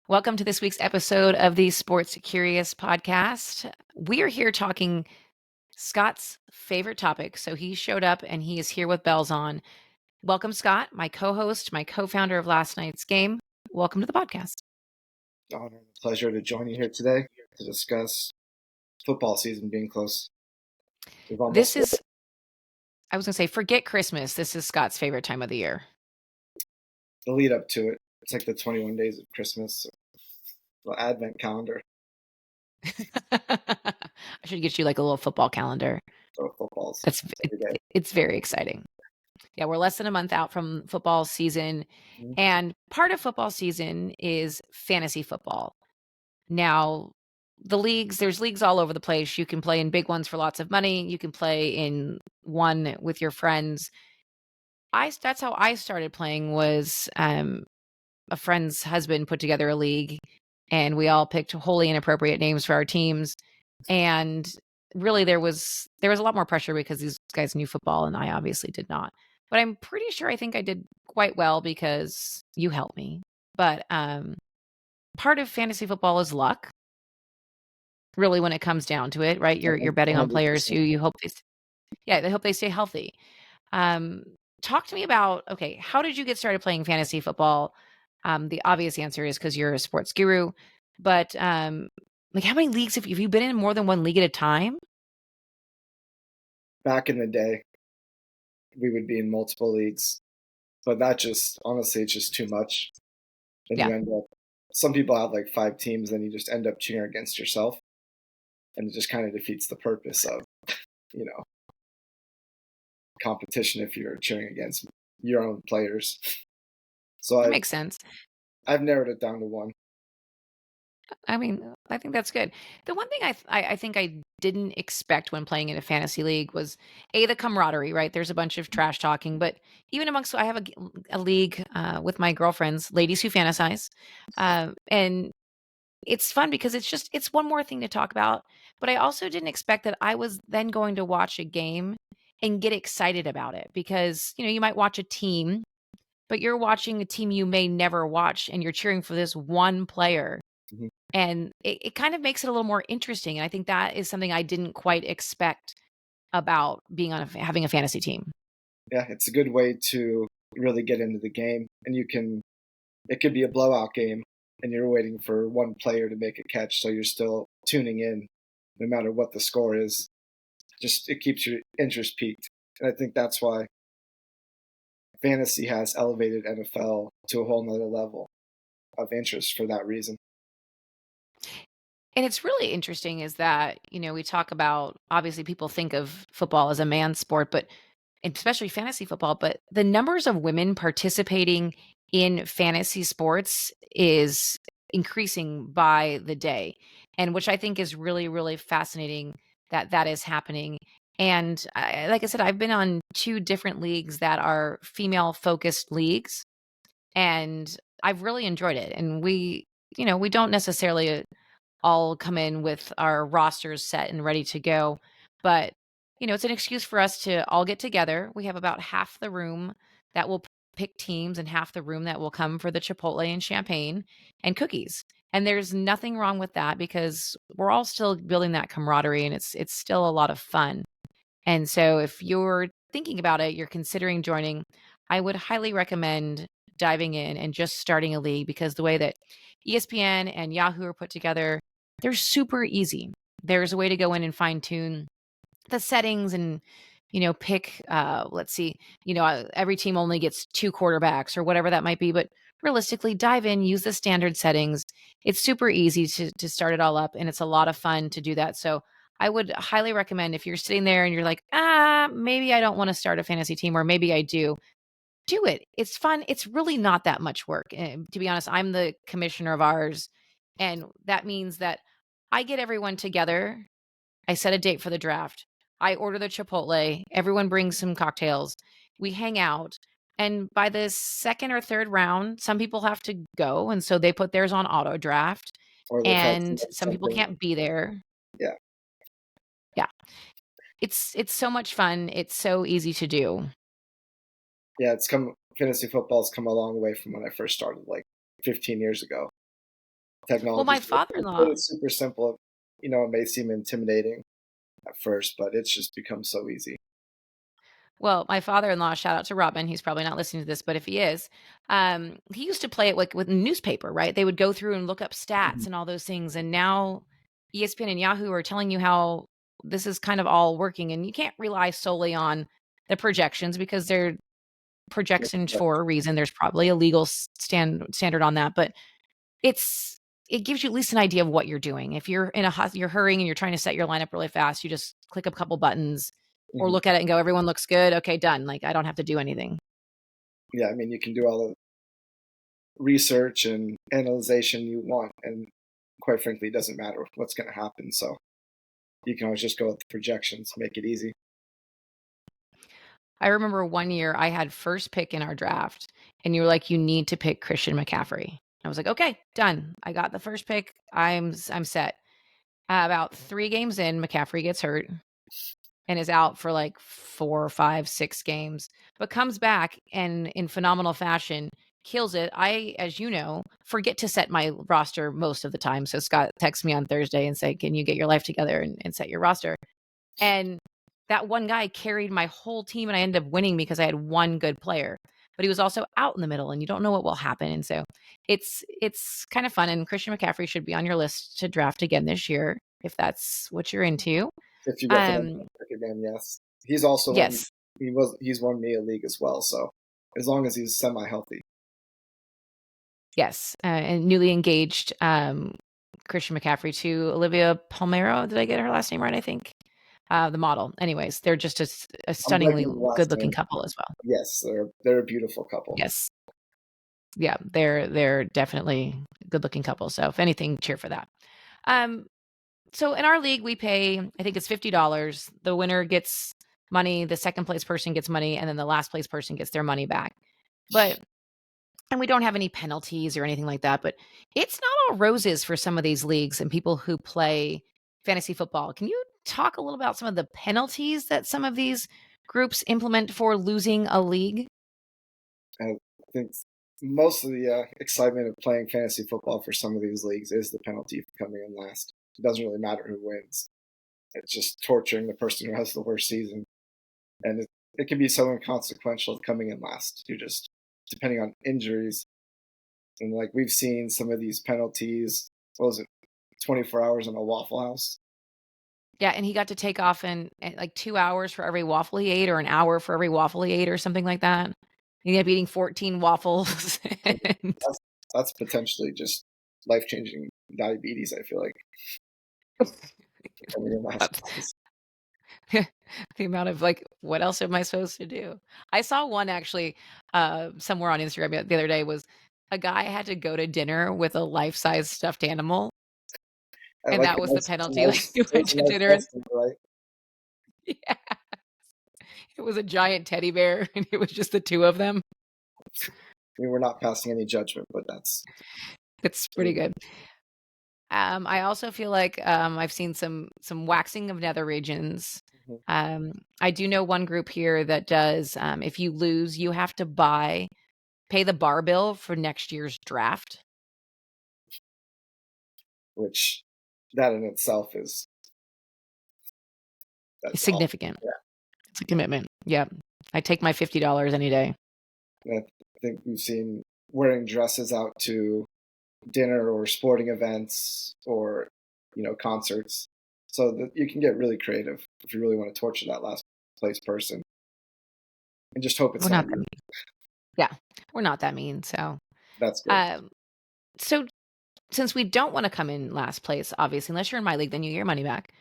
Welcome to this week's episode of the Sports Curious podcast. We are here talking Scott's favorite topic. So he showed up and he is here with bells on. Welcome, Scott, my co host, my co founder of last night's game. Welcome to the podcast. Honor and pleasure to join you here today to discuss football season being close. This is, I was going to say, forget Christmas. This is Scott's favorite time of the year. The lead up to it. It's like the 21 days of Christmas, the Advent calendar. I should get you like a little football calendar. Footballs. It's very exciting. Yeah, we're less than a month out from football season. Mm-hmm. And part of football season is fantasy football. Now, there's leagues all over the place. You can play in big ones for lots of money. You can play in one with your friends. That's how I started playing was a friend's husband put together a league and we all picked wholly inappropriate names for our teams. And really there was a lot more pressure because these guys knew football and I obviously did not. But I'm pretty sure I think I did quite well because you helped me. But part of fantasy football is luck. Really, when it comes down to it, right? You're betting on players who you hope they hope they stay healthy. Talk to me about, okay, how did you get started playing fantasy football? The obvious answer is because you're a sports guru, but like how many leagues have you been in more than one league at a time? Back in the day, we would be in multiple leagues, but that just, honestly, it's just too much. And you end up, some people have like 5 teams, and you just end up cheering against yourself. And it just kind of defeats the purpose of, competition if you're cheering against your own players. So that makes sense. I've narrowed it down to one. I mean, I think that's good. The one thing I think I didn't expect when playing in a fantasy league was the camaraderie, right? There's a bunch of trash talking, but even amongst, I have a league with my girlfriends, ladies who fantasize. And it's fun because it's one more thing to talk about. But I also didn't expect that I was then going to watch a game and get excited about it because, you might watch a team, but you're watching a team you may never watch and you're cheering for this one player. Mm-hmm. And it kind of makes it a little more interesting. And I think that is something I didn't quite expect about being having a fantasy team. Yeah, it's a good way to really get into the game. And it could be a blowout game and you're waiting for one player to make a catch. So you're still tuning in no matter what the score is. Just it keeps your interest peaked. And I think that's why fantasy has elevated NFL to a whole nother level of interest for that reason. And it's really interesting is that, we talk about, obviously people think of football as a man's sport, but especially fantasy football, but the numbers of women participating in fantasy sports is increasing by the day. And which I think is really, really fascinating that is happening. And like I said, I've been on 2 different leagues that are female focused leagues and I've really enjoyed it. And we don't necessarily all come in with our rosters set and ready to go. But, it's an excuse for us to all get together. We have about half the room that will pick teams and half the room that will come for the Chipotle and champagne and cookies. And there's nothing wrong with that because we're all still building that camaraderie and it's still a lot of fun. And so if you're thinking about it, you're considering joining, I would highly recommend diving in and just starting a league because the way that ESPN and Yahoo are put together, they're super easy. There's a way to go in and fine tune the settings and, pick, let's see, every team only gets 2 quarterbacks or whatever that might be. But realistically, dive in, use the standard settings. It's super easy to start it all up. And it's a lot of fun to do that. So I would highly recommend if you're sitting there and you're like, maybe I don't want to start a fantasy team, or maybe I do it. It's fun. It's really not that much work. And to be honest, I'm the commissioner of ours. And that means that I get everyone together. I set a date for the draft. I order the Chipotle. Everyone brings some cocktails. We hang out. And by the second or third round, some people have to go. And so they put theirs on auto draft. And some people can't be there. Yeah. Yeah. It's so much fun. It's so easy to do. Yeah, fantasy football's come a long way from when I first started, like 15 years ago. Well, technology. my So father-in-law it's super simple. It may seem intimidating at first, but it's just become so easy. Well, my father-in-law, shout out to Robin, he's probably not listening to this, but if he is, he used to play it like with newspaper, right? They would go through and look up Mhm. stats and all those things. And now ESPN and Yahoo are telling you how this is kind of all working. And you can't rely solely on the projections because they're projections for a reason. There's probably a legal standard on that, but it's it gives you at least an idea of what you're doing. If you're in you're hurrying and you're trying to set your lineup really fast, you just click a couple buttons or Mhm. look at it and go, everyone looks good. Okay, done. Like I don't have to do anything. Yeah, I mean, you can do all the research and analyzation you want, and quite frankly, it doesn't matter what's going to happen. So you can always just go with the projections, make it easy. I remember one year I had first pick in our draft, and you were like, you need to pick Christian McCaffrey. I was like, okay, done. I got the first pick. I'm set. About 3 games in, McCaffrey gets hurt and is out for like 4, 5, 6 games, but comes back and in phenomenal fashion kills it. I, as you know, forget to set my roster most of the time. So Scott texts me on Thursday and say, "Can you get your life together and set your roster?" And that one guy carried my whole team, and I ended up winning because I had one good player. But he was also out in the middle, and you don't know what will happen. And so it's kind of fun. And Christian McCaffrey should be on your list to draft again this year if that's what you're into. If you get the number Um, one pick again, yes. He's also won. yes, He's won me a league as well. So as long as he's semi healthy, yes, and newly engaged Christian McCaffrey to Olivia Palmero. Did I get her last name right? I think the model. Anyways, they're just a I'm stunningly blanking on the last good-looking name. couple as well. Yes, they're a beautiful couple. Yes, yeah, they're definitely good-looking couple. So if anything, cheer for that. Um, so in our league, we pay, I think it's $50. The winner gets money, the second place person gets money, and then the last place person gets their money back. But and we don't have any penalties or anything like that, but it's not all roses for some of these leagues and people who play fantasy football. Can you talk a little about some of the penalties that some of these groups implement for losing a league? I think most of the excitement of playing fantasy football for some of these leagues is the penalty for coming in last. It doesn't really matter who wins. It's just torturing the person who has the worst season, and it can be so inconsequential coming in last. You're just depending on injuries, and like we've seen some of these penalties. What was it? 24 hours in a Waffle House. Yeah, and he got to take off in like 2 hours for every waffle he ate or an hour for every waffle he ate or something like that. He ended up eating 14 waffles. And That's that's potentially just life changing diabetes. I feel like coming in last place. the amount of like, what else am I supposed to do? I saw one actually somewhere on Instagram the other day was a guy had to go to dinner with a life-size stuffed animal, I and like that was the a penalty. Like nice, he it went was a to nice dinner and restaurant, right? yeah, it was a giant teddy bear and it was just the two of them. I mean, we're not passing any judgment, but that's It's pretty pretty good. much. I also feel like I've seen some waxing of nether regions. Mhm. I do know one group here that does. If you lose, you have to pay the bar bill for next year's draft. Which that in itself is It's that's awful. significant. Yeah, It's a commitment. Yep. I take my $50 any day. and I think we've seen wearing dresses out to dinner or sporting events or concerts, so that you can get really creative if you really want to torture that last place person and just hope We're it's not not that you. mean. Yeah, we're not that mean. So, That's good. um, so since we don't want to come in last place, obviously, unless you're in my league, then you get your money back.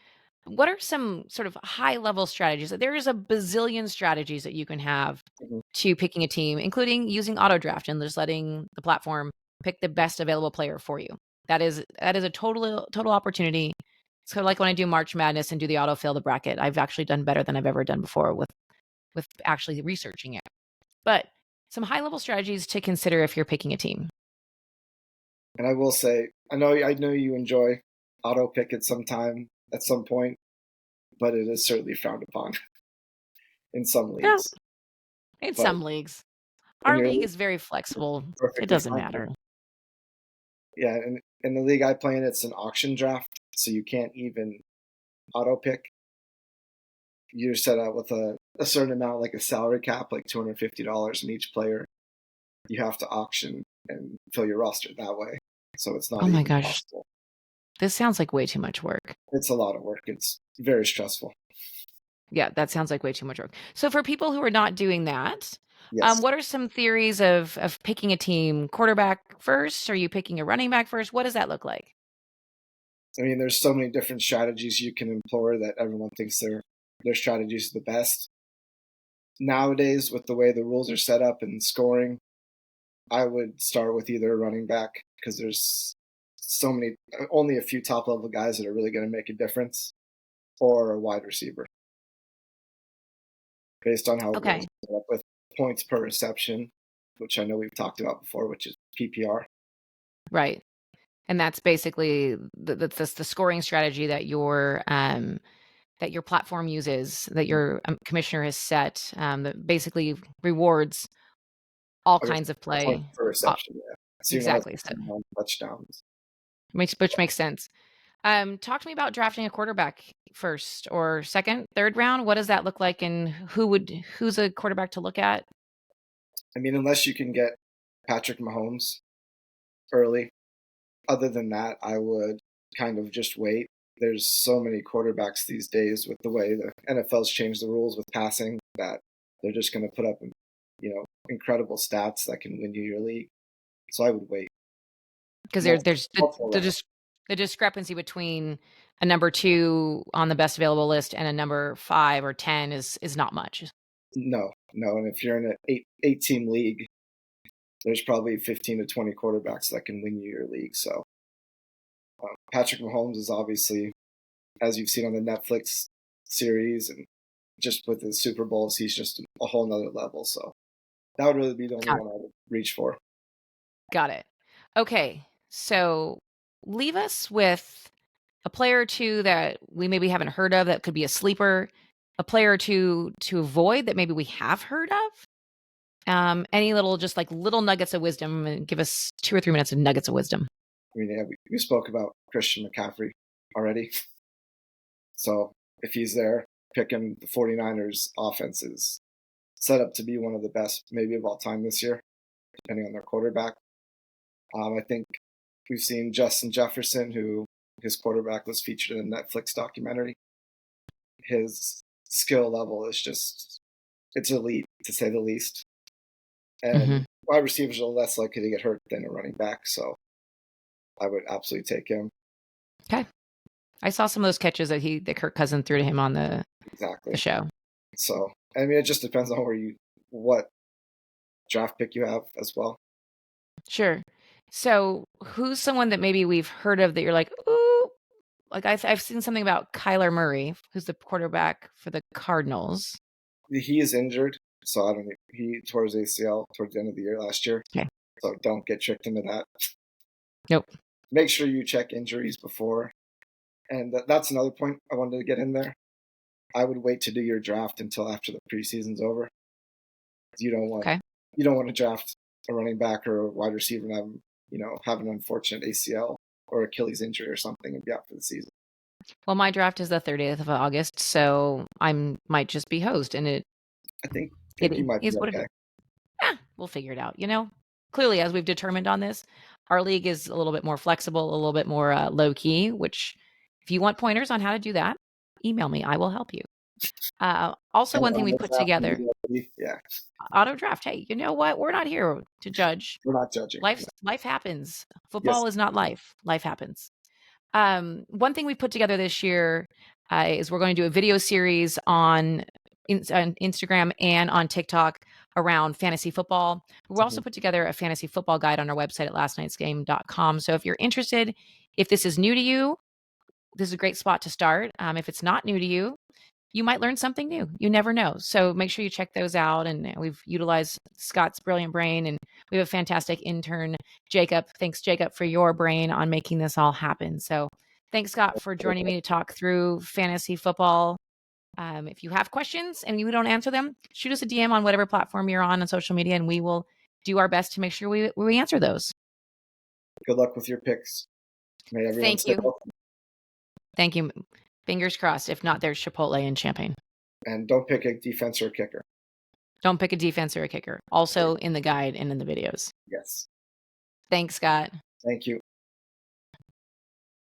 What are some sort of high level strategies? There is a bazillion strategies that you can have Mhm. to picking a team, including using auto draft and just letting the platform pick the best available player for you. That is a total opportunity. It's kind of like when I do March Madness and do the autofill the bracket. I've actually done better than I've ever done before with actually researching it. But some high level strategies to consider if you're picking a team. And I will say, I know you enjoy auto pick at some point, but it is certainly frowned upon in some Yeah, leagues. in But some leagues. in Our your league league, is very it's flexible. It perfectly doesn't fine. matter. Yeah, and in the league I play in, it's an auction draft, so you can't even auto pick. You're set up with a certain amount, like a salary cap, like $250 in each player. You have to auction and fill your roster that way. So it's not Oh my even gosh. possible. This sounds like way too much work. It's a lot of work. It's very stressful. Yeah, that sounds like way too much work. So for people who are not doing that, Yes. what are some theories of picking a team? Quarterback first? Are you picking a running back first? What does that look like? I mean, there's so many different strategies you can employ that everyone thinks their strategies are the best. Nowadays, with the way the rules are set up and scoring, I would start with either a running back because there's so many, only a few top level guys that are really going to make a difference, or a wide receiver based on how rules Okay. are set up with points per reception, which I know we've talked about before, which is PPR. Right. And that's basically the scoring strategy that your platform uses, that your commissioner has set, that basically rewards all I guess kinds of points play. per Uh, reception, yeah. So you're not exactly. So on touchdowns. which makes sense. Talk to me about drafting a quarterback first or second, third round. What does that look like, and who's a quarterback to look at? I mean, unless you can get Patrick Mahomes early, other than that, I would kind of just wait. There's so many quarterbacks these days with the way the NFL's changed the rules with passing that they're just going to put up, incredible stats that can win you your league. So I would wait. Because Multiple, there's multiple rounds. the discrepancy between a number 2 on the best available list and a number 5 or 10 is not much. No, no. And if you're in an eight team league, there's probably 15 to 20 quarterbacks that can win you your league. So Patrick Mahomes is obviously, as you've seen on the Netflix series and just with the Super Bowls, he's just a whole nother level. So that would really be the only Got one I would reach for. got it. Okay, so leave us with a player or two that we maybe haven't heard of that could be a sleeper, a player or two to avoid that maybe we have heard of. Any little, just like little nuggets of wisdom, and give us 2 or 3 minutes of nuggets of wisdom. I mean, yeah, we spoke about Christian McCaffrey already. So if he's there, pick him. The 49ers offense is set up to be one of the best, maybe of all time this year, depending on their quarterback. I think we've seen Justin Jefferson, who his quarterback was featured in a Netflix documentary. His skill level is just, it's elite to say the least. Mhm. And wide receivers are less likely to get hurt than a running back. So I would absolutely take him. Okay. I saw some of those catches that Kirk Cousins threw to him on the Exactly. show. So, I mean, it just depends on what draft pick you have as well. Sure. So, who's someone that maybe we've heard of that you're like, "Ooh," like I've seen something about Kyler Murray, who's the quarterback for the Cardinals. He is injured, so I don't think he tore his ACL towards the end of the year last year. Okay. So don't get tricked into that. Nope. Make sure you check injuries before. And that's another point I wanted to get in there. I would wait to do your draft until after the preseason's over. You don't want Okay. you don't want to draft a running back or a wide receiver and have an unfortunate ACL or Achilles injury or something and be out for the season. Well, my draft is the 30th of August, so might just be host, and I think it you might be is what it is. okay. We'll figure it out. Clearly, as we've determined on this, our league is a little bit more flexible, a little bit more low key. Which, if you want pointers on how to do that, email me. I will help you. Also, And one thing on we the put draft, together, maybe, yeah, auto draft. Hey, you know what? We're not here to judge. we're not judging. Life happens. Yes. Football is not life. Life happens. One thing we put together this year is we're going to do a video series on Instagram and on TikTok around fantasy football. We'll also Mhm. put together a fantasy football guide on our website at lastnightsgame.com. So if you're interested, if this is new to you, this is a great spot to start. If it's not new to you, you might learn something new. You never know. So make sure you check those out. And we've utilized Scott's brilliant brain, and we have a fantastic intern, Jacob. Thanks, Jacob, for your brain on making this all happen. So thanks, Scott, for joining me to talk through fantasy football. If you have questions and you don't answer them, shoot us a DM on whatever platform you're on social media, and we will do our best to make sure we answer those. Good luck with your picks. May everyone Thank stay you. healthy. Thank you. Fingers crossed. If not, there's Chipotle and champagne. And don't pick a defense or kicker. Don't pick a defense or a kicker. Also in the guide and in the videos. Yes. Thanks, Scott. Thank you.